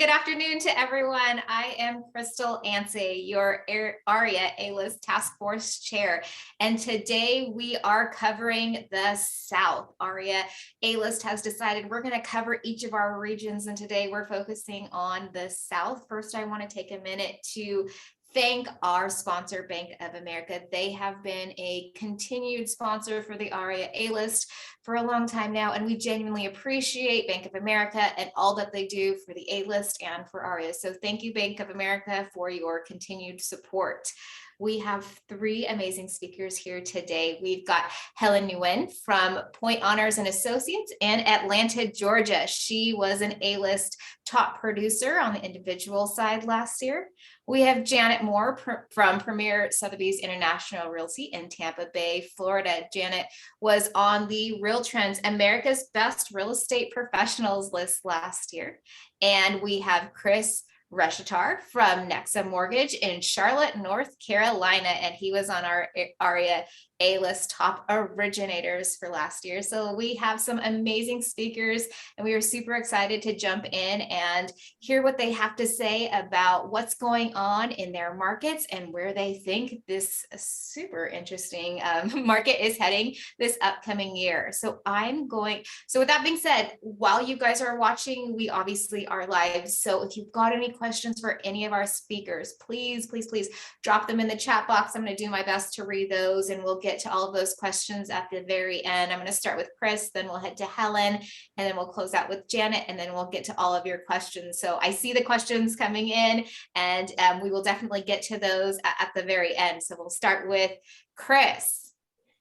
good afternoon to everyone. I am Crystal Ansay, your ARIA A-List Task Force Chair. And today we are covering the South. ARIA A-List has decided we're going to cover each of our regions. And today we're focusing on the South. First, I want to take a minute to thank our sponsor, Bank of America. They have been a continued sponsor for the ARIA A-List for a long time now, and we genuinely appreciate Bank of America and all that they do for the A-List and for ARIA. So thank you, Bank of America, for your continued support. We have three amazing speakers here today. We've got Helen Nguyen from Point Honors and Associates in Atlanta, Georgia. She was an A-List top producer on the individual side last year. We have Janet Moore from Premier Sotheby's International Realty in Tampa Bay, Florida. Janet was on the Real Trends America's Best Real Estate Professionals list last year. And we have Chris Reshetar from Nexa Mortgage in Charlotte, North Carolina, and he was on our ARIA A-List top originators for last year. So we have some amazing speakers, and we are super excited to jump in and hear what they have to say about what's going on in their markets and where they think this super interesting market is heading this upcoming year. So with that being said, while you guys are watching, we obviously are live. So if you've got any questions for any of our speakers, please drop them in the chat box. I'm going to do my best to read those, and we'll get to all of those questions at the very end. I'm going to start with Chris, then we'll head to Helen, and then we'll close out with Janet, and then we'll get to all of your questions. So I see the questions coming in, and we will definitely get to those at the very end. So we'll start with Chris.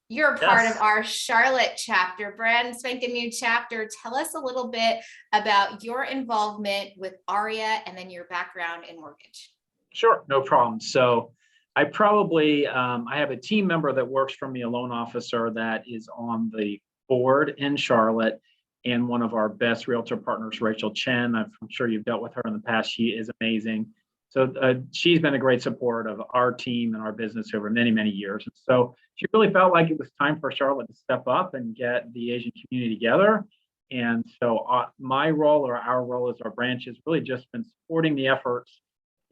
You're part of our Charlotte chapter, brand spanking new chapter. Tell us a little bit about your involvement with ARIA and then your background in mortgage. Sure, no problem. So I probably, I have a team member that works for me, a loan officer that is on the board in Charlotte, and one of our best realtor partners, Rachel Chen. I'm sure you've dealt with her in the past. She is amazing. So she's been a great support of our team and our business over many, many years. And so she really felt like it was time for Charlotte to step up and get the Asian community together. And so my role, or our role as our branch, has really just been supporting the efforts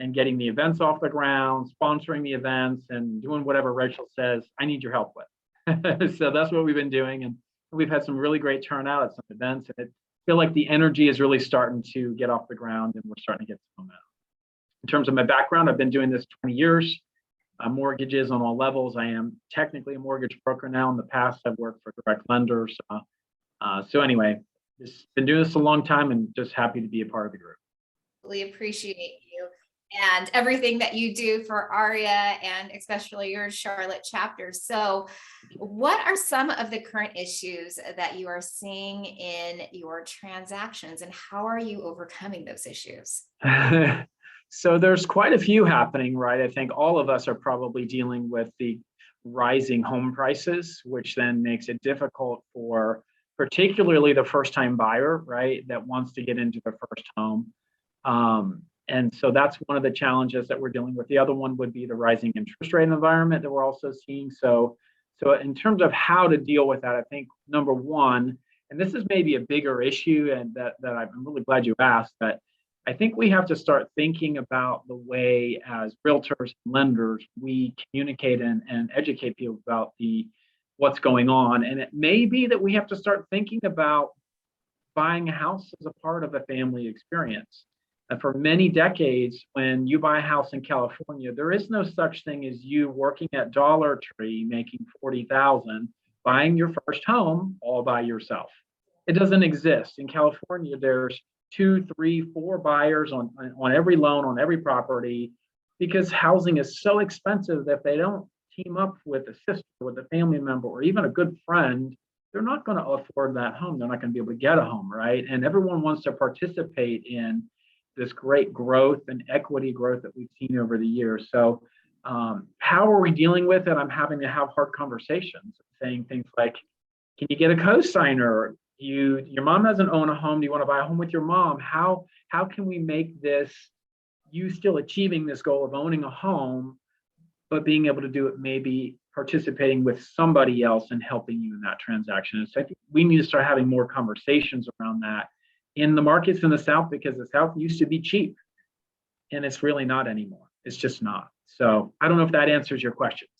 and getting the events off the ground, sponsoring the events, and doing whatever Rachel says I need your help with. So that's what we've been doing. And we've had some really great turnout at some events. And I feel like the energy is really starting to get off the ground, and we're starting to get some momentum. In terms of my background, I've been doing this 20 years, mortgages on all levels. I am technically a mortgage broker now. In the past, I've worked for direct lenders. So anyway, been doing this a long time, and just happy to be a part of the group. We appreciate you and everything that you do for ARIA, and especially your Charlotte chapter. So what are some of the current issues that you are seeing in your transactions, and how are you overcoming those issues? So there's quite a few happening, right? I think all of us are probably dealing with the rising home prices, which then makes it difficult for particularly the first-time buyer, right, that wants to get into their first home. And so that's one of the challenges that we're dealing with. The other one would be the rising interest rate environment that we're also seeing. So in terms of how to deal with that, I think number one, and this is maybe a bigger issue, and that I'm really glad you asked, that I think we have to start thinking about the way, as realtors and lenders, we communicate and educate people about what's going on. And it may be that we have to start thinking about buying a house as a part of a family experience. And for many decades, when you buy a house in California, there is no such thing as you working at Dollar Tree making $40,000, buying your first home all by yourself. It doesn't exist. In California, there's 2, 3, 4 buyers on every loan, on every property, because housing is so expensive that if they don't team up with a sister, with a family member, or even a good friend, they're not going to afford that home. They're not going to be able to get a home, right? And everyone wants to participate in this great growth and equity growth that we've seen over the years. So how are we dealing with it? I'm having to have hard conversations, saying things like, can you get a cosigner? Your mom doesn't own a home. Do you want to buy a home with your mom? How can we make this, you still achieving this goal of owning a home, but being able to do it, maybe participating with somebody else and helping you in that transaction? So I think we need to start having more conversations around that in the markets in the South because the South used to be cheap, and it's really not anymore. It's just not. So I don't know if that answers your questions.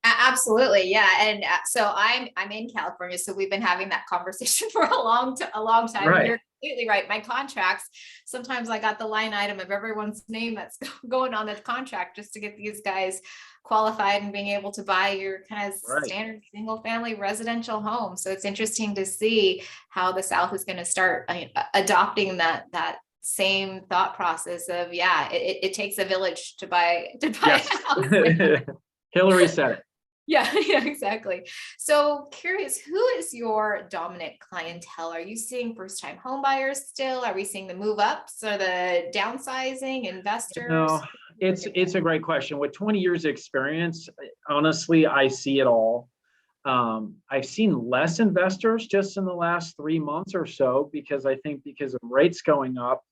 Absolutely, yeah. And so I'm in California, so we've been having that conversation for a long time. Right. You're completely right. My contracts, sometimes I got the line item of everyone's name that's going on the contract just to get these guys qualified and being able to buy your kind of Right. standard single family residential home. So it's interesting to see how the South is going to start adopting that same thought process of, yeah, it takes a village to buy Yes. a house. Hillary said it. Yeah, exactly. So curious, who is your dominant clientele? Are you seeing first-time home buyers still? Are we seeing the move ups or the downsizing investors? No, it's a great question. With 20 years of experience, honestly, I see it all. I've seen less investors just in the last 3 months or so, because I think because of rates going up,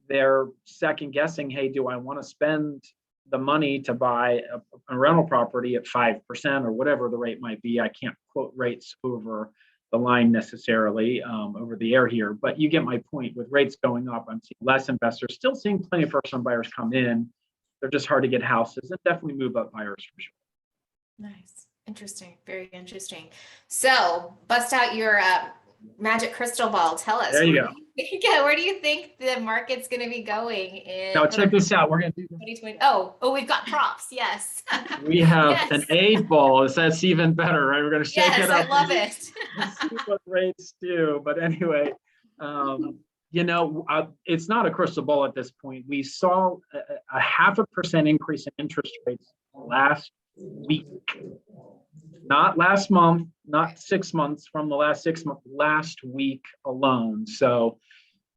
they're second guessing, hey, do I want to spend the money to buy a rental property at 5% or whatever the rate might be? I can't quote rates over the line necessarily over the air here, but you get my point. With rates going up, I'm seeing less investors, still seeing plenty of first-time buyers come in. They're just hard to get houses, and definitely move up buyers for sure. Nice. Interesting. Very interesting. So bust out your magic crystal ball. Tell us. There you go. Where do you think the market's going to be going in? Now check this out. We're going to do 2020. Oh, we've got props. Yes. We have Yes. an 8 ball. That's even better, right? We're going to shake Yes, it up. I love it. See what rates do. But anyway, it's not a crystal ball at this point. We saw a 0.5% increase in interest rates last week, not last month, not 6 months from the last 6 months, last week alone. So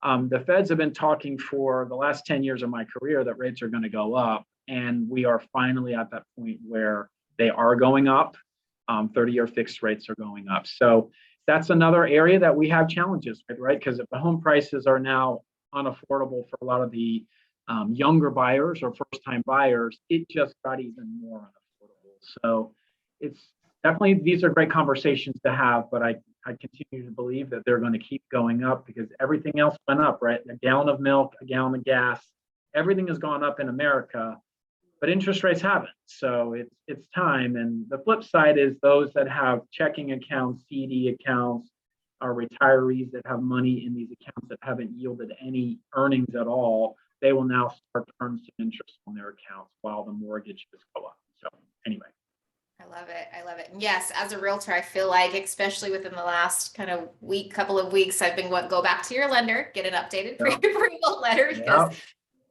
the Feds have been talking for the last 10 years of my career that rates are going to go up. And we are finally at that point where they are going up. 30-year fixed rates are going up. So that's another area that we have challenges with, right? Because if the home prices are now unaffordable for a lot of the younger buyers or first-time buyers, it just got even more unaffordable. So it's definitely, these are great conversations to have, but I continue to believe that they're going to keep going up because everything else went up, right? A gallon of milk, a gallon of gas, everything has gone up in America, but interest rates haven't. So it's time. And the flip side is those that have checking accounts, CD accounts, are retirees that have money in these accounts that haven't yielded any earnings at all, they will now start to earn some interest on their accounts while the mortgages go up. So anyway. I love it. I love it. And yes, as a realtor, I feel like, especially within the last kind of couple of weeks, I've been go back to your lender, get an updated pre-approval letter because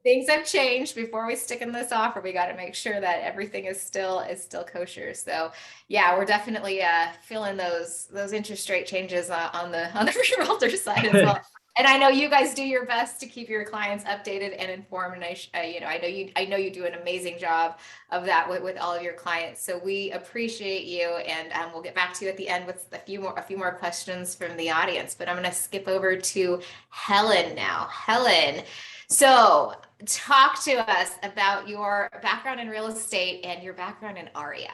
things have changed. Before we stick in this offer, we got to make sure that everything is still kosher. So yeah, we're definitely feeling those interest rate changes on the realtor side as well. And I know you guys do your best to keep your clients updated and informed. And I know you do an amazing job of that with all of your clients. So we appreciate you, and we'll get back to you at the end with a few more questions from the audience. But I'm going to skip over to Helen now. Helen, so talk to us about your background in real estate and your background in ARIA.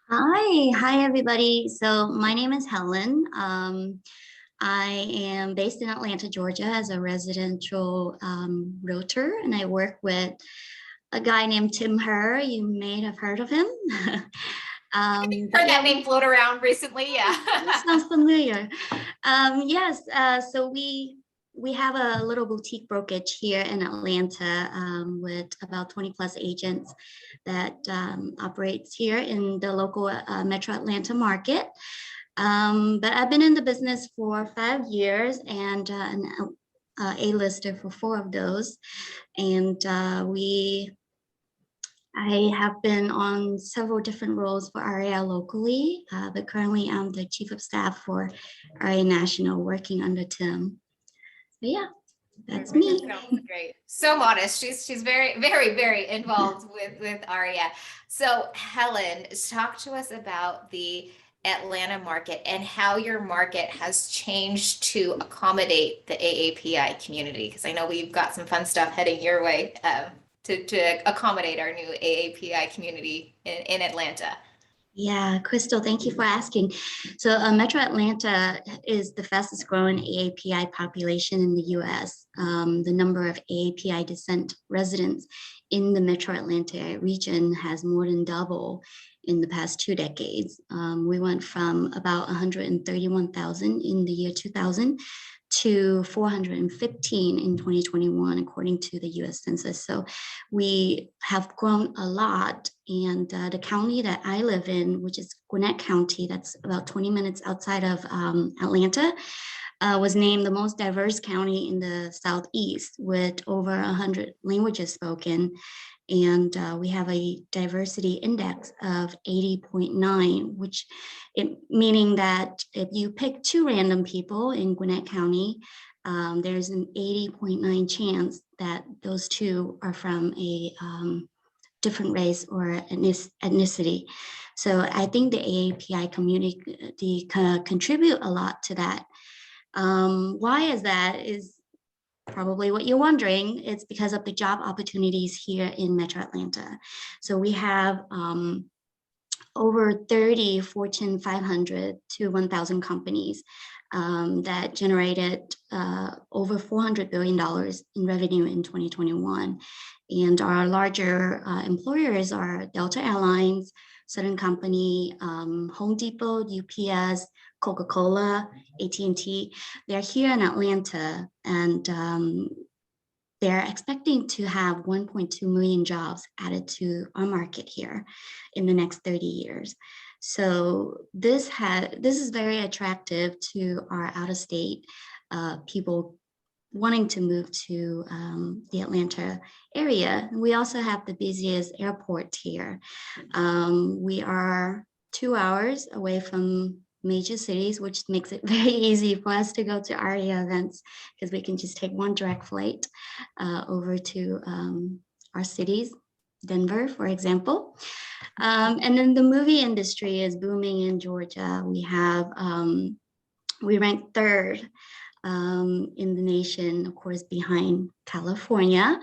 Hi everybody. So my name is Helen. I am based in Atlanta, Georgia as a residential realtor, and I work with a guy named Tim Herr. You may have heard of him. Heard that name float around recently, yeah. Sounds familiar. Yes, so we have a little boutique brokerage here in Atlanta with about 20 plus agents that operates here in the local Metro Atlanta market. But I've been in the business for 5 years and an A-lister for 4 of those. And I have been on several different roles for ARIA locally, but currently I'm the chief of staff for ARIA National, working under Tim. So yeah, that's me. Sounds great. So modest. She's very, very, very involved with ARIA. So Helen, talk to us about the Atlanta market and how your market has changed to accommodate the AAPI community, because I know we've got some fun stuff heading your way to accommodate our new AAPI community in Atlanta. Yeah, Crystal, thank you for asking. So Metro Atlanta is the fastest growing AAPI population in the US. The number of AAPI descent residents in the Metro Atlanta region has more than doubled in the past 2 decades. We went from about 131,000 in the year 2000 to 415 in 2021, according to the US Census. So we have grown a lot. And the county that I live in, which is Gwinnett County, that's about 20 minutes outside of Atlanta, was named the most diverse county in the Southeast with over 100 languages spoken. And we have a diversity index of 80.9, which meaning that if you pick two random people in Gwinnett County, there's an 80.9 chance that those two are from a different race or ethnicity. So I think the AAPI community contribute a lot to that. Why is that is probably what you're wondering. It's because of the job opportunities here in Metro Atlanta. So we have over 30 Fortune 500 to 1,000 companies that generated over $400 billion in revenue in 2021. And our larger employers are Delta Airlines, Southern Company, Home Depot, UPS, Coca-Cola, AT&T. They're here in Atlanta, and they're expecting to have 1.2 million jobs added to our market here in the next 30 years. So this is very attractive to our out-of-state people wanting to move to the Atlanta area. We also have the busiest airport here. We are 2 hours away from major cities, which makes it very easy for us to go to ARIA events because we can just take one direct flight over to our cities, Denver, for example. And then the movie industry is booming in Georgia. We rank third in the nation, of course, behind California.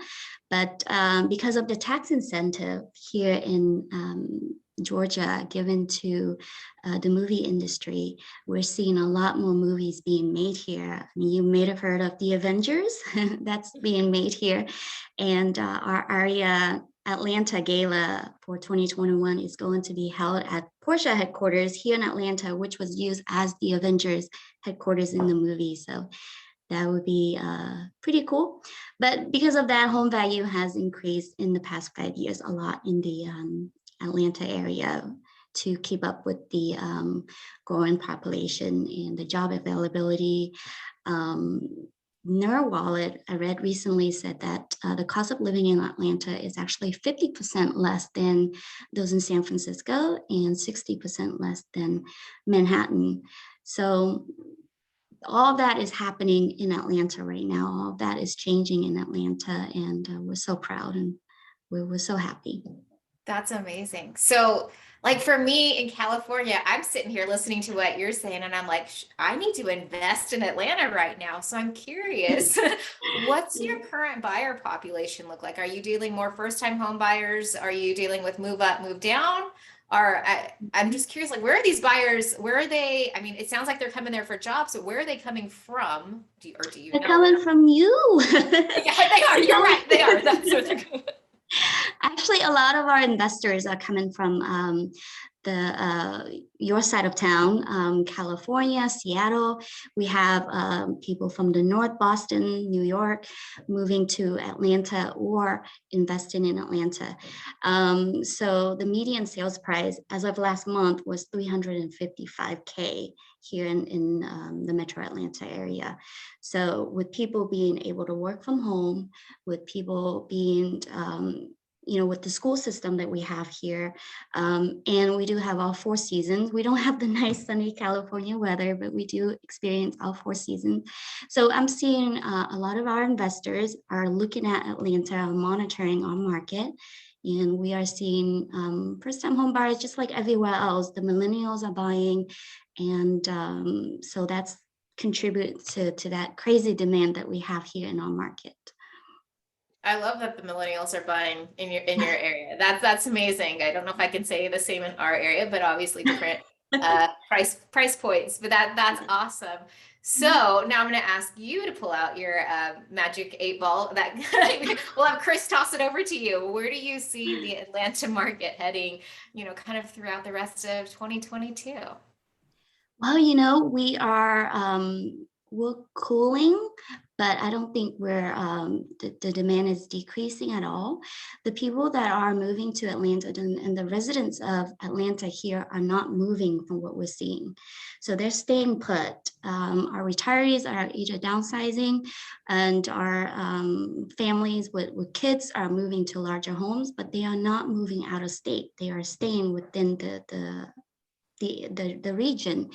But because of the tax incentive here in Georgia given to the movie industry, we're seeing a lot more movies being made here. I mean, you may have heard of The Avengers, that's being made here. And our ARIA Atlanta Gala for 2021 is going to be held at Porsche headquarters here in Atlanta, which was used as the Avengers headquarters in the movie. So that would be pretty cool. But because of that, home value has increased in the past 5 years a lot in the Atlanta area to keep up with the growing population and the job availability. NerdWallet, I read recently, said that the cost of living in Atlanta is actually 50% less than those in San Francisco and 60% less than Manhattan. So all that is happening in Atlanta right now. All that is changing in Atlanta, and we're so proud and we're so happy. That's amazing. So, like for me in California, I'm sitting here listening to what you're saying, and I'm like, I need to invest in Atlanta right now. So I'm curious, what's your current buyer population look like? Are you dealing more first-time home buyers? Are you dealing with move up, move down? Or I'm just curious, like, where are these buyers? Where are they? I mean, it sounds like they're coming there for jobs. So where are they coming from? Do you They're know? coming from you. Yeah, they are. You're right. They are. That's what they're going. Actually, a lot of our investors are coming from your side of town, California, Seattle. We have people from the North, Boston, New York, moving to Atlanta or investing in Atlanta. So the median sales price as of last month was $355K here in the Metro Atlanta area. So with people being able to work from home, with people being with the school system that we have here. And we do have all 4 seasons. We don't have the nice sunny California weather, but we do experience all 4 seasons. So I'm seeing a lot of our investors are looking at Atlanta, monitoring our market. And we are seeing first-time home buyers just like everywhere else. The millennials are buying. And so that's contributes to that crazy demand that we have here in our market. I love that the millennials are buying in your area. That's amazing. I don't know if I can say the same in our area, but obviously different price points. But that's awesome. So now I'm going to ask you to pull out your magic 8 ball. That we'll have Chris toss it over to you. Where do you see the Atlanta market heading? Kind of throughout the rest of 2022. Well, we're cooling, but I don't think the demand is decreasing at all. The people that are moving to Atlanta and the residents of Atlanta here are not moving from what we're seeing. So they're staying put. Our retirees are either downsizing, and our families with kids are moving to larger homes, but they are not moving out of state. They are staying within the region.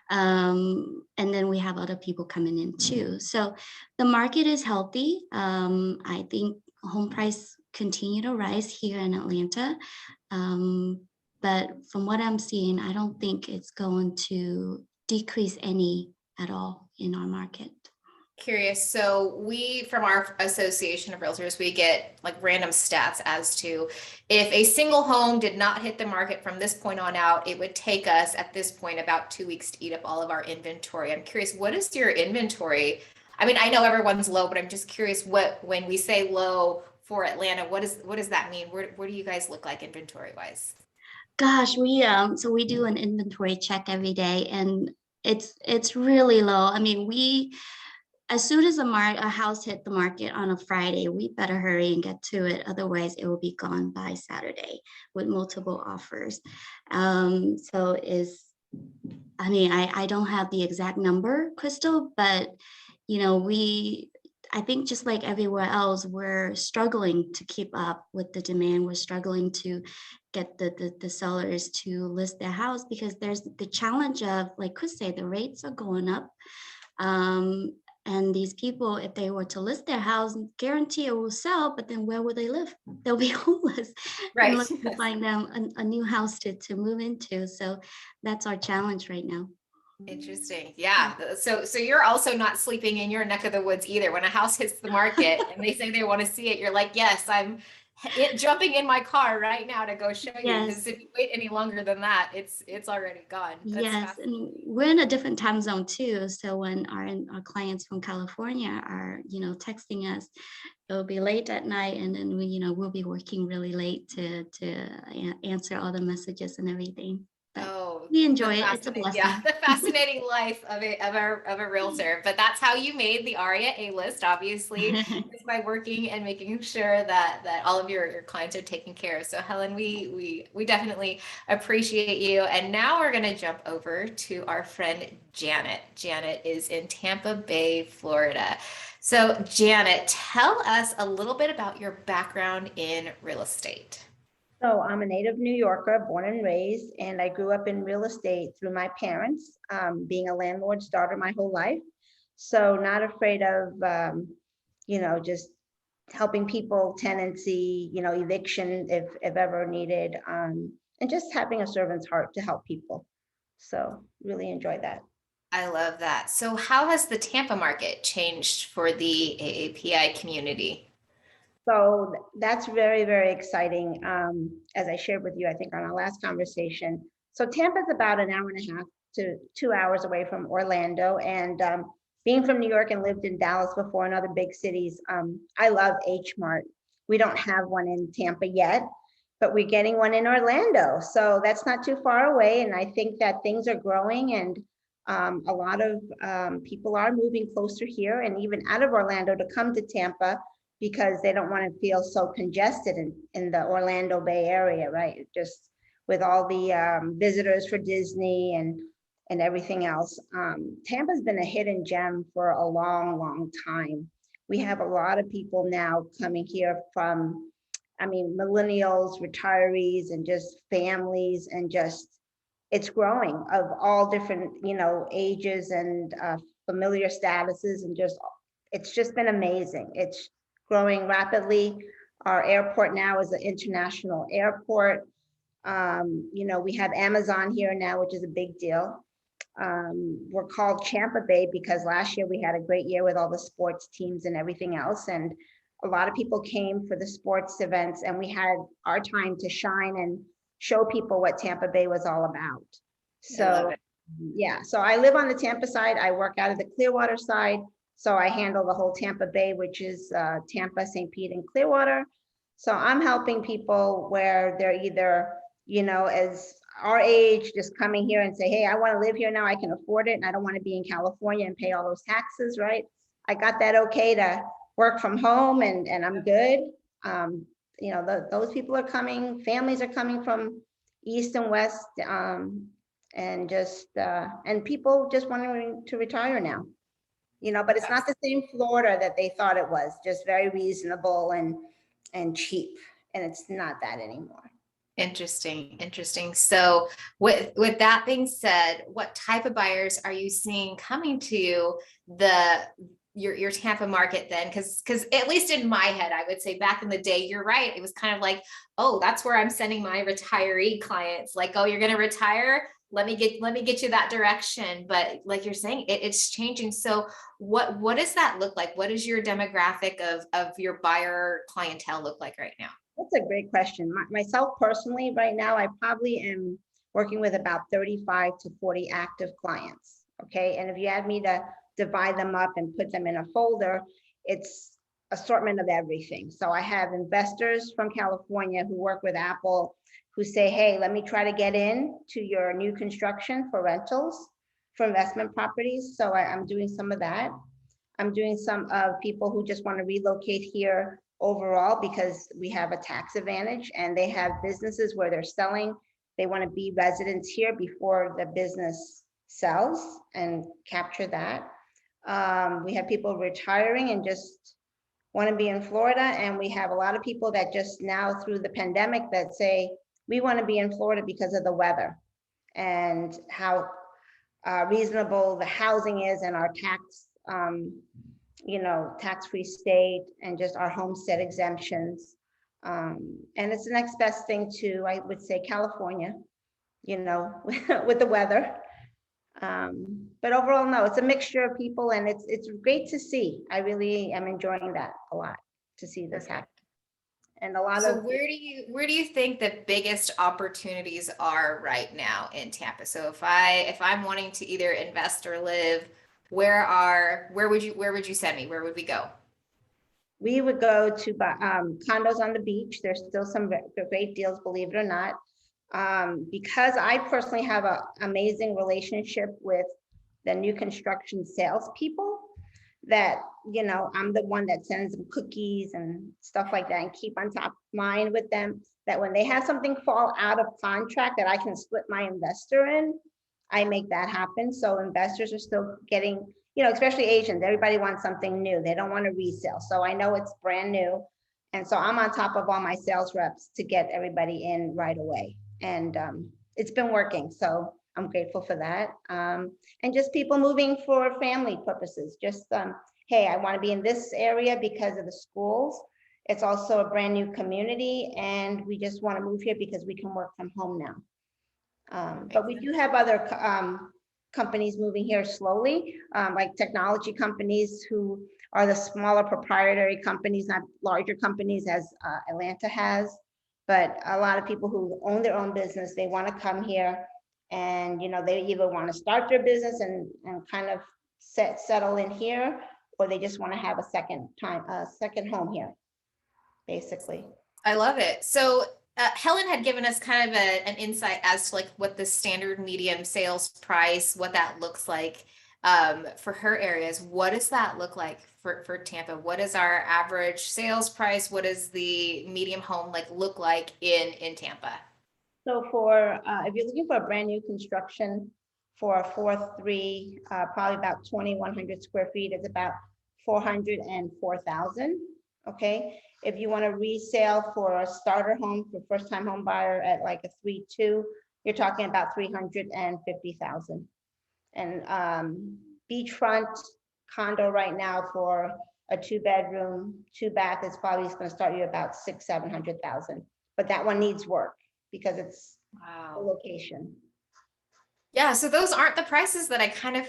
And then we have other people coming in too. So the market is healthy. I think home price continue to rise here in Atlanta. But from what I'm seeing, I don't think it's going to decrease any at all in our market. Curious. So we, from our association of realtors, we get like random stats as to if a single home did not hit the market from this point on out, it would take us at this point about 2 weeks to eat up all of our inventory. I'm curious, what is your inventory? I mean, I know everyone's low, but I'm just curious when we say low for Atlanta, what does that mean? Where do you guys look like inventory wise? Gosh, so we do an inventory check every day, and it's really low. I mean, as soon as a house hit the market on a Friday, we better hurry and get to it. Otherwise, it will be gone by Saturday with multiple offers. I don't have the exact number, Crystal, but I think just like everywhere else, we're struggling to keep up with the demand. We're struggling to get the sellers to list their house because there's the challenge of, like Chris said, the rates are going up. And these people, if they were to list their house, guarantee it will sell, but then where will they live? They'll be homeless. Right. Unless we find them a new house to move into. So that's our challenge right now. Interesting. Yeah. So you're also not sleeping in your neck of the woods either. When a house hits the market and they say they want to see it, you're like, yes, I'm jumping in my car right now to go show you. Because if you wait any longer than that, it's already gone. Yes, and we're in a different time zone too. So when our clients from California are, texting us, it'll be late at night, and then we'll be working really late to answer all the messages and everything. But we enjoy it. It's a blessing. Yeah, the fascinating life of a realtor. But that's how you made the ARIA A-list, obviously, is by working and making sure that all of your clients are taken care of. So Helen, we definitely appreciate you. And now we're going to jump over to our friend Janet. Janet is in Tampa Bay, Florida. So Janet, tell us a little bit about your background in real estate. So I'm a native New Yorker, born and raised, and I grew up in real estate through my parents, being a landlord's daughter my whole life. So not afraid of, just helping people, tenancy, eviction if ever needed, and just having a servant's heart to help people. So really enjoy that. I love that. So how has the Tampa market changed for the AAPI community? So that's very, very exciting. As I shared with you, I think on our last conversation. So Tampa is about an hour and a half to 2 hours away from Orlando. And being from New York and lived in Dallas before and other big cities, I love H Mart. We don't have one in Tampa yet, but we're getting one in Orlando. So that's not too far away. And I think that things are growing, and a lot of people are moving closer here and even out of Orlando to come to Tampa, because they don't want to feel so congested in the Orlando Bay area, right? Just with all the visitors for Disney and everything else. Tampa's been a hidden gem for a long, long time. We have a lot of people now coming here from, millennials, retirees, and just families, and just, it's growing of all different, ages and familiar statuses, and just, it's just been amazing. It's growing rapidly. Our airport now is an international airport. We have Amazon here now, which is a big deal. We're called Tampa Bay because last year we had a great year with all the sports teams and everything else. And A lot of people came for the sports events, and we had our time to shine and show people what Tampa Bay was all about. I love So, it. yeah, so I live on the Tampa side. I work out of the Clearwater side. So I handle the whole Tampa Bay, which is Tampa, St. Pete, and Clearwater. So I'm helping people where they're either, as our age, just coming here and say, hey, I want to live here now. I can afford it. And I don't want to be in California and pay all those taxes, right? I got that okay to work from home, and I'm good. Those people are coming, families are coming from east and west, and people just wanting to retire now. But it's not the same Florida that they thought it was, just very reasonable and cheap. And it's not that anymore. Interesting. So with that being said, what type of buyers are you seeing coming to your Tampa market then? Because at least in my head, I would say back in the day, you're right. It was kind of like, oh, that's where I'm sending my retiree clients. Like, oh, you're going to retire? Let me get you that direction. But like you're saying, it's changing. So what does that look like? What does your demographic of your buyer clientele look like right now? That's a great question. Myself personally, right now, I probably am working with about 35 to 40 active clients. Okay. And if you had me to divide them up and put them in a folder, it's assortment of everything. So I have investors from California who work with Apple, who say, hey, let me try to get in to your new construction for rentals, for investment properties. So I'm doing some of that. I'm doing some of people who just want to relocate here overall because we have a tax advantage, and they have businesses where they're selling. They want to be residents here before the business sells and capture that. We have people retiring and just want to be in Florida. And we have a lot of people that just now through the pandemic that say, we want to be in Florida because of the weather and how reasonable the housing is, and our tax, tax-free state, and just our homestead exemptions. And it's the next best thing to, I would say, California, with the weather. But overall, no, it's a mixture of people, and it's great to see. I really am enjoying that a lot, to see this happen. And a lot So of where do you think the biggest opportunities are right now in Tampa? So if I'm wanting to either invest or live, where would you send me? Where would we go? we would go to condos on the beach. There's still some great deals, believe it or not. Because I personally have an amazing relationship with the new construction salespeople, that, I'm the one that sends them cookies and stuff like that, and keep on top of mind with them, that when they have something fall out of contract that I can split my investor in, I make that happen. So investors are still getting, especially Asians, everybody wants something new. They don't want to resell. So I know it's brand new. And so I'm on top of all my sales reps to get everybody in right away. And it's been working. So I'm grateful for that. And just people moving for family purposes. Just, hey, I want to be in this area because of the schools. It's also a brand new community, and we just want to move here because we can work from home now. But we do have other companies moving here slowly, like technology companies who are the smaller proprietary companies, not larger companies as Atlanta has. But a lot of people who own their own business, they want to come here, and they either want to start their business and kind of settle in here, or they just want to have a second home here, basically. I love it. So Helen had given us kind of an insight as to like what the standard medium sales price, what that looks like for her areas. What does that look like for Tampa? What is our average sales price? What does the medium home look like in Tampa? So for if you're looking for a brand new construction for a 4.3, probably about 2,100 square feet, it's about 404,000. Okay. If you want to resale for a starter home for first time home buyer at like a 3.2, you're talking about 350,000. And beachfront condo right now for a 2-bedroom, 2-bath is probably going to start you about 600,000-700,000. But that one needs work because it's the location. Yeah, so those aren't the prices that I kind of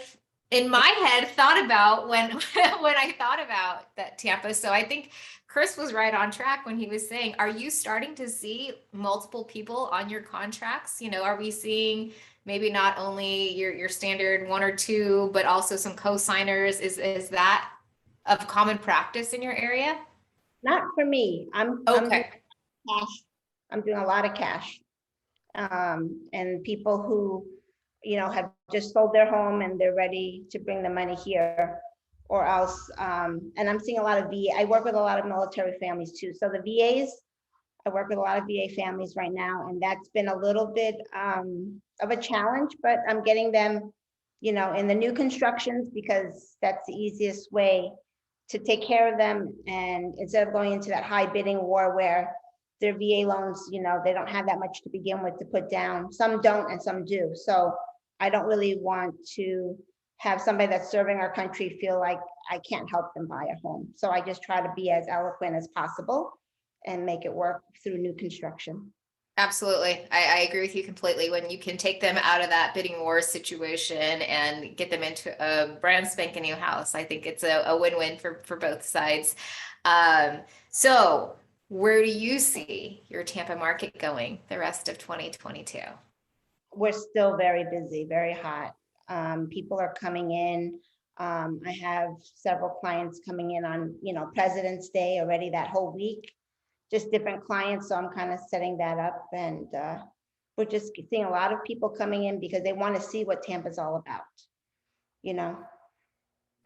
in my head thought about when when I thought about that Tampa. So I think Chris was right on track when he was saying, are you starting to see multiple people on your contracts? You know, are we seeing maybe not only your standard one or two, but also some co-signers? Is that of common practice in your area? Not for me. I'm doing Okay. cash. I'm doing a lot of cash. And people who, have just sold their home and they're ready to bring the money here, or else, and I'm seeing a lot of VA. I work with a lot of military families too. So the VAs, I work with a lot of VA families right now, and that's been a little bit of a challenge, but I'm getting them, in the new constructions, because that's the easiest way to take care of them. And instead of going into that high bidding war where their VA loans, they don't have that much to begin with to put down. Some don't and some do. So I don't really want to have somebody that's serving our country feel like I can't help them buy a home. So I just try to be as eloquent as possible and make it work through new construction. Absolutely. I agree with you completely. When you can take them out of that bidding war situation and get them into a brand spanking new house, I think it's a win-win for both sides. So where do you see your Tampa market going the rest of 2022? We're still very busy, very hot. People are coming in. I have several clients coming in on, President's Day already that whole week. Just different clients, so I'm kind of setting that up, and we're just seeing a lot of people coming in because they want to see what Tampa's all about.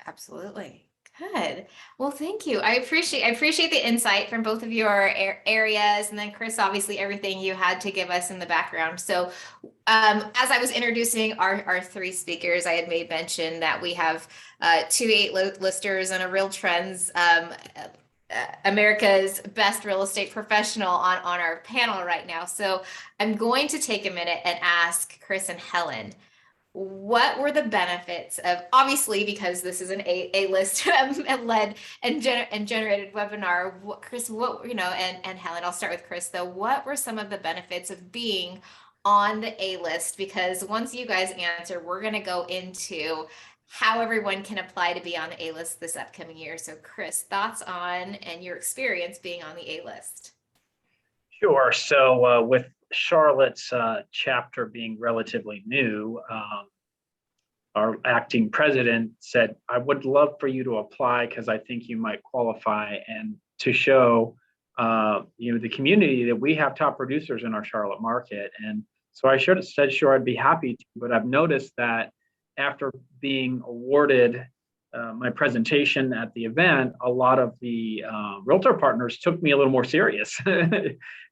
Absolutely. Good. Well, thank you. I appreciate the insight from both of your areas, and then Chris, obviously everything you had to give us in the background. So as I was introducing our three speakers, I had made mention that we have 2 listers and a Real Trends America's best real estate professional on our panel right now. So I'm going to take a minute and ask Chris and Helen, what were the benefits of, obviously, because this is an A-list led and generated webinar, Chris, and Helen, I'll start with Chris though. What were some of the benefits of being on the A-list? Because once you guys answer, we're going to go into how everyone can apply to be on the A-list this upcoming year. So Chris, thoughts on and your experience being on the A-list? Sure. So with Charlotte's chapter being relatively new, our acting president said, I would love for you to apply because I think you might qualify, and to show the community that we have top producers in our Charlotte market. And so I should have said, sure, I'd be happy to, but I've noticed that after being awarded my presentation at the event, a lot of the realtor partners took me a little more serious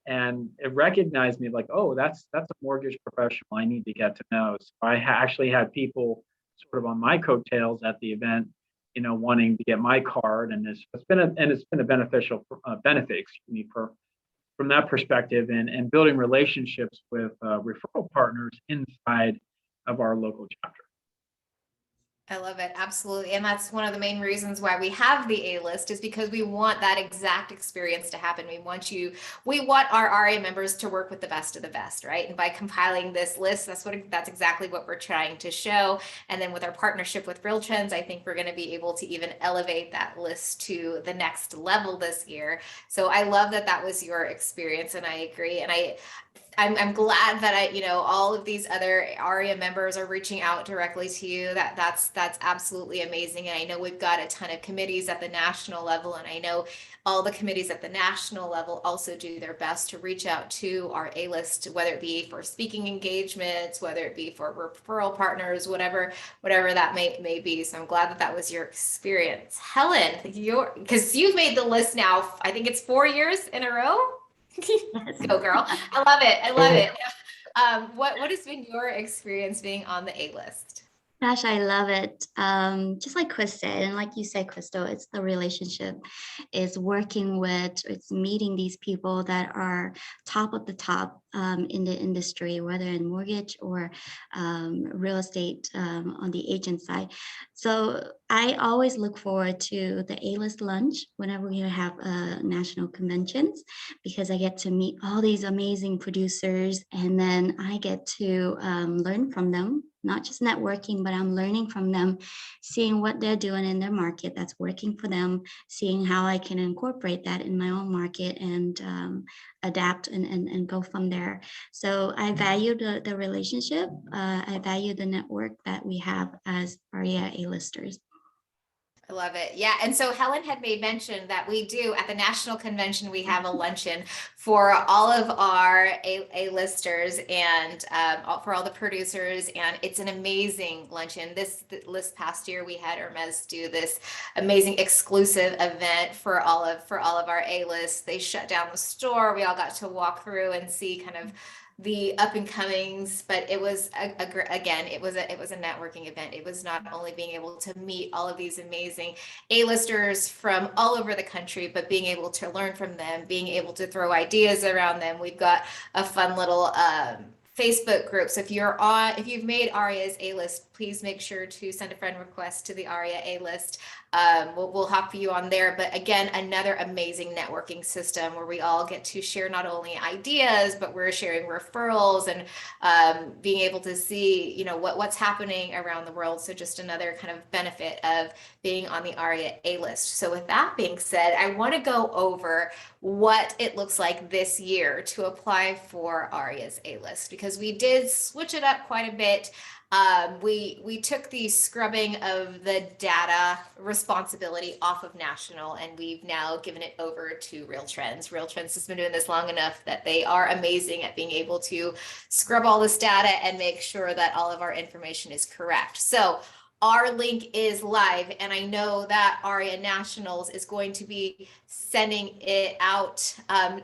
and it recognized me like, oh, that's a mortgage professional I need to get to know. So I actually had people sort of on my coattails at the event, wanting to get my card, and it's been a beneficial benefit, from that perspective, and building relationships with referral partners inside of our local chapter. I love it. Absolutely. And that's one of the main reasons why we have the A-list, is because we want that exact experience to happen. We want our RA members to work with the best of the best, right? And by compiling this list, that's exactly what we're trying to show. And then with our partnership with Real Trends, I think we're going to be able to even elevate that list to the next level this year. So I love that was your experience, and I agree. And I'm glad that all of these other ARIA members are reaching out directly to you. That's absolutely amazing. And I know we've got a ton of committees at the national level, and I know all the committees at the national level also do their best to reach out to our A-list, whether it be for speaking engagements, whether it be for referral partners, whatever that may be. So I'm glad that was your experience. Helen, because you've made the list now, I think it's 4 years in a row. Go girl. I love it. What has been your experience being on the A-list? Gosh, I love it. Just like Chris said, and like you said, Crystal, it's the relationship, it's working with, it's meeting these people that are top of the top in the industry, whether in mortgage or real estate on the agent side. So I always look forward to the A-list lunch whenever we have national conventions, because I get to meet all these amazing producers, and then I get to learn from them, not just networking, but I'm learning from them, seeing what they're doing in their market that's working for them, seeing how I can incorporate that in my own market and adapt and go from there. So I value the relationship. I value the network that we have as ARIA A-listers. I love it. Yeah. And so Helen had made mention that we do at the national convention, we have a luncheon for all of our A-listers and for all the producers. And it's an amazing luncheon. This past year, we had Hermes do this amazing exclusive event for all of our A-lists. They shut down the store. We all got to walk through and see kind of the up and comings, but it was again, it was a networking event. It was not only being able to meet all of these amazing A-listers from all over the country, but being able to learn from them, being able to throw ideas around them. We've got a fun little Facebook group. So if you've made ARIA's A-list, please make sure to send a friend request to the ARIA A-list. We'll hop you on there. But again, another amazing networking system where we all get to share not only ideas, but we're sharing referrals and being able to see, what's happening around the world. So just another kind of benefit of being on the ARIA A-list. So with that being said, I want to go over what it looks like this year to apply for ARIA's A-list, because we did switch it up quite a bit. We took the scrubbing of the data responsibility off of national, and we've now given it over to Real Trends. Real Trends has been doing this long enough that they are amazing at being able to scrub all this data and make sure that all of our information is correct. So our link is live, and I know that ARIA Nationals is going to be sending it out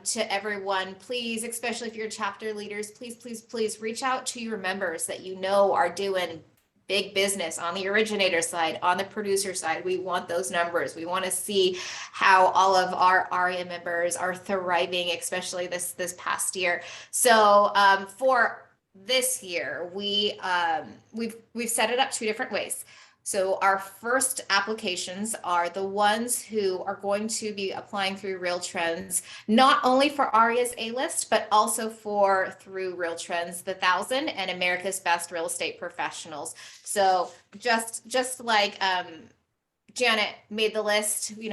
to everyone. Please, especially if you're chapter leaders, please reach out to your members that you know are doing big business on the originator side, on the producer side. We want those numbers. We want to see how all of our ARIA members are thriving, especially this past year. So for this year, we've set it up two different ways. So our first applications are the ones who are going to be applying through Real Trends, not only for ARIA's A-list, but also through Real Trends, the 1,000 and America's Best Real Estate Professionals. So just like Janet made the list, we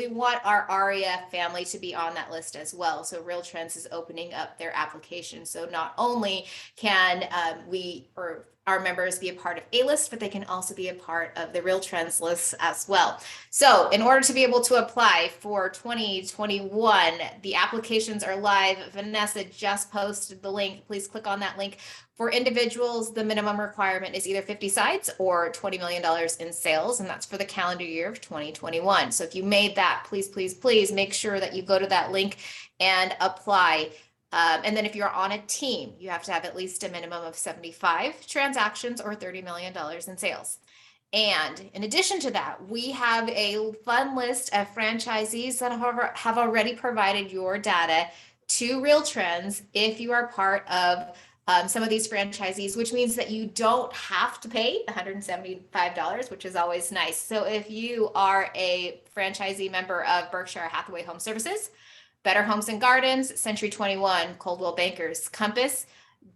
want our ARIA family to be on that list as well. So Real Trends is opening up their application. So not only can our members be a part of A-list, but they can also be a part of the Real Trends list as well. So in order to be able to apply for 2021, the applications are live. Vanessa just posted the link. Please click on that link. For individuals, the minimum requirement is either 50 sites or $20 million in sales, and that's for the calendar year of 2021. So if you made that, please make sure that you go to that link and apply. And then if you're on a team, you have to have at least a minimum of 75 transactions or $30 million in sales. And in addition to that, we have a fun list of franchisees that have already provided your data to Real Trends if you are part of some of these franchisees, which means that you don't have to pay $175, which is always nice. So if you are a franchisee member of Berkshire Hathaway Home Services, Better Homes and Gardens, Century 21, Coldwell Bankers, Compass,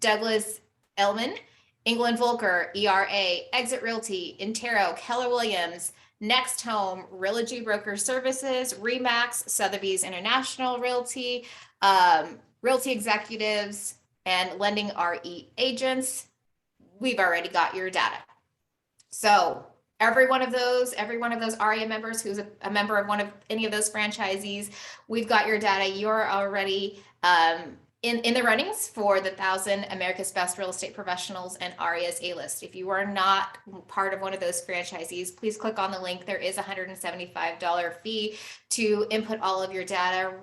Douglas Elliman, England Volker, ERA, Exit Realty, Intero, Keller Williams, Next Home, Realogy Broker Services, Remax, Sotheby's International Realty, Realty Executives, and Lending RE Agents, we've already got your data. So every one of those ARIA members who's a member of any of those franchisees, we've got your data. You're already in the runnings for the 1,000 America's Best Real Estate Professionals and ARIA's A-list. If you are not part of one of those franchisees, please click on the link. There is a $175 fee to input all of your data.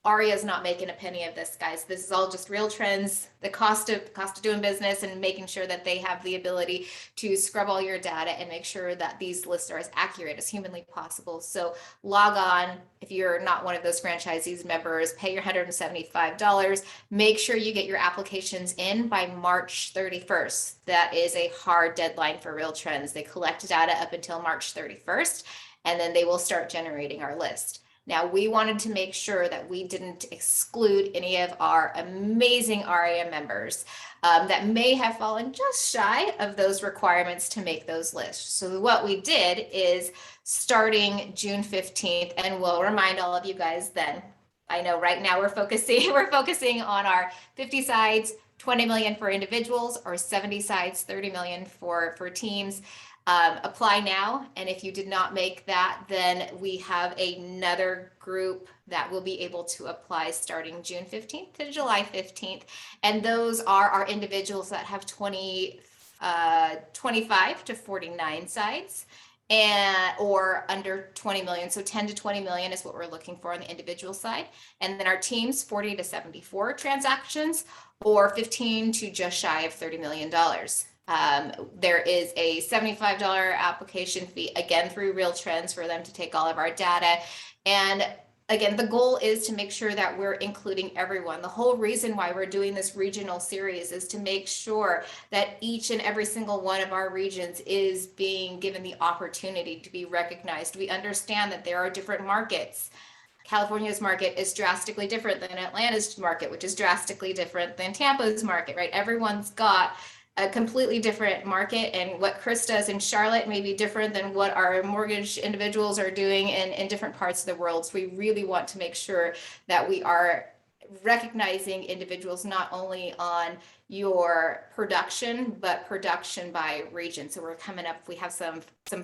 ARIA is not making a penny of this, guys. This is all just Real Trends, the cost of doing business and making sure that they have the ability to scrub all your data and make sure that these lists are as accurate as humanly possible. So log on. If you're not one of those franchisees members, pay your $175. Make sure you get your applications in by March 31st. That is a hard deadline for Real Trends. They collect data up until March 31st, and then they will start generating our list. Now, we wanted to make sure that we didn't exclude any of our amazing ARIA members that may have fallen just shy of those requirements to make those lists. So what we did is starting June 15th, and we'll remind all of you guys then, I know right now we're focusing on our 50 sides, 20 million for individuals, or 70 sides, 30 million for teams. Apply now, and if you did not make that, then we have another group that will be able to apply starting June 15th to July 15th, and those are our individuals that have 25 to 49 sides or under 20 million. So 10 to 20 million is what we're looking for on the individual side. And then our teams, 40 to 74 transactions, or 15 to just shy of $30 million. There is a $75 application fee, again, through Real Trends, for them to take all of our data. And again, the goal is to make sure that we're including everyone. The whole reason why we're doing this regional series is to make sure that each and every single one of our regions is being given the opportunity to be recognized. We understand that there are different markets. California's market is drastically different than Atlanta's market, which is drastically different than Tampa's market, right? Everyone's got a completely different market, and what Chris does in Charlotte may be different than what our mortgage individuals are doing in different parts of the world. So we really want to make sure that we are recognizing individuals not only on your production, but production by region. So we're coming up, we have some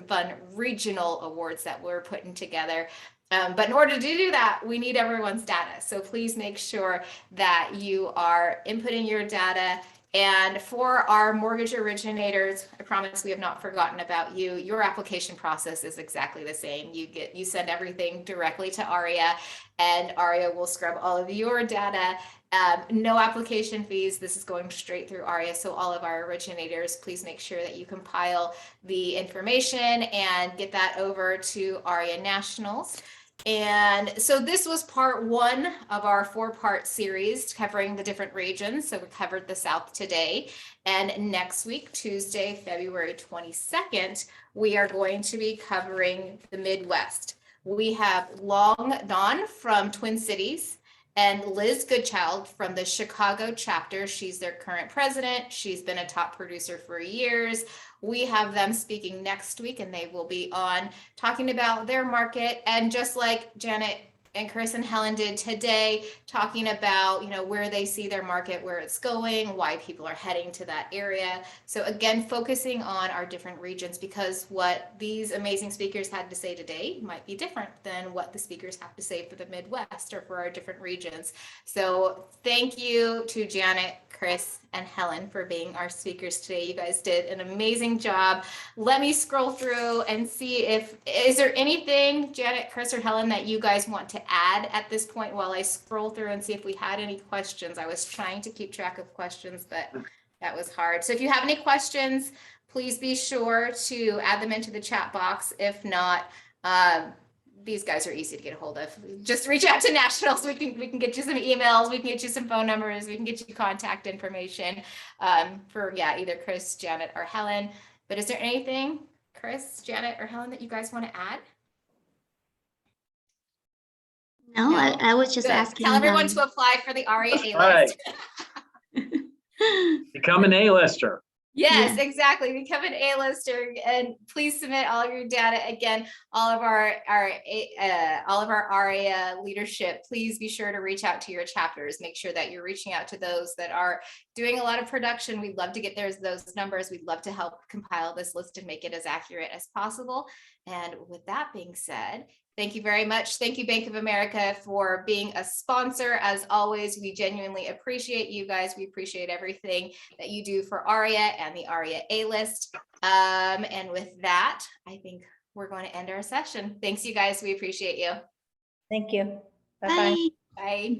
fun regional awards that we're putting together. But in order to do that, we need everyone's data. So please make sure that you are inputting your data. And for our mortgage originators, I promise we have not forgotten about you. Your application process is exactly the same. You send everything directly to ARIA, and ARIA will scrub all of your data. No application fees. This is going straight through ARIA. So all of our originators, please make sure that you compile the information and get that over to ARIA Nationals. And so this was part one of our 4-part series covering the different regions. So we covered the South today, and next week, Tuesday, February 22nd, we are going to be covering the Midwest. We have Long Dawn from Twin Cities and Liz Goodchild from the Chicago chapter. She's their current president. She's been a top producer for years. We have them speaking next week, and they will be on talking about their market. And just like Janet and Chris and Helen did today, talking about, where they see their market, where it's going, why people are heading to that area. So again, focusing on our different regions, because what these amazing speakers had to say today might be different than what the speakers have to say for the Midwest or for our different regions. So thank you to Janet, Chris, and Helen for being our speakers today. You guys did an amazing job. Let me scroll through and see is there anything, Janet, Chris, or Helen, that you guys want to add at this point while I scroll through and see if we had any questions. I was trying to keep track of questions, but that was hard. So if you have any questions, please be sure to add them into the chat box. If not, these guys are easy to get a hold of. Just reach out to Nationals. We can get you some emails. We can get you some phone numbers. We can get you contact information for either Chris, Janet, or Helen. But is there anything, Chris, Janet, or Helen, that you guys want to add? No, I was just Good. asking. Tell everyone to apply for the ARIA A-list. Right. Become an A-lister. Yes, exactly. Become an A-lister, and please submit all of your data. Again, all of our ARIA leadership, please be sure to reach out to your chapters. Make sure that you're reaching out to those that are doing a lot of production. We'd love to get those numbers. We'd love to help compile this list and make it as accurate as possible. And with that being said, thank you very much. Thank you, Bank of America, for being a sponsor. As always, we genuinely appreciate you guys. We appreciate everything that you do for ARIA and the ARIA A-list. And with that, I think we're going to end our session. Thanks, you guys. We appreciate you. Thank you. Bye-bye. Bye. Bye.